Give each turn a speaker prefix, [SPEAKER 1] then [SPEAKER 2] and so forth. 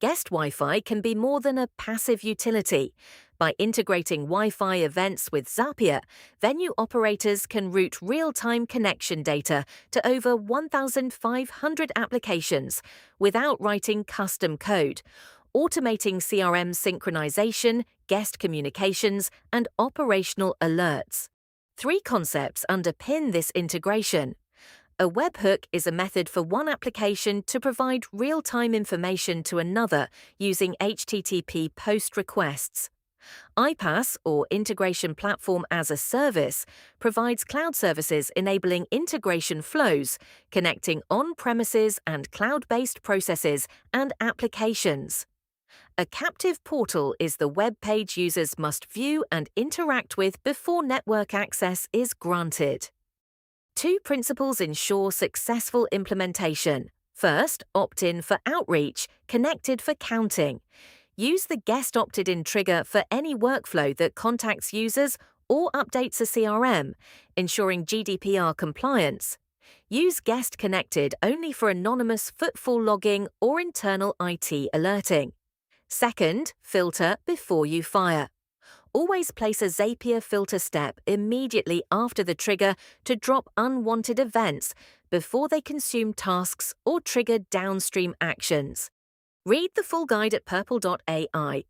[SPEAKER 1] Guest Wi-Fi can be more than a passive utility. By integrating Wi-Fi events with Zapier, venue operators can route real-time connection data to over 1,500 applications without writing custom code, automating CRM synchronization, guest communications, and operational alerts. Three concepts underpin this integration. A webhook is a method for one application to provide real-time information to another using HTTP POST requests. iPaaS, or Integration Platform as a Service, provides cloud services enabling integration flows, connecting on-premises and cloud-based processes and applications. A captive portal is the web page users must view and interact with before network access is granted. Two principles ensure successful implementation. First, opt-in for outreach, connected for counting. Use the guest opted-in trigger for any workflow that contacts users or updates a CRM, ensuring GDPR compliance. Use guest connected only for anonymous footfall logging or internal IT alerting. Second, filter before you fire. Always place a Zapier filter step immediately after the trigger to drop unwanted events before they consume tasks or trigger downstream actions. Read the full guide at purple.ai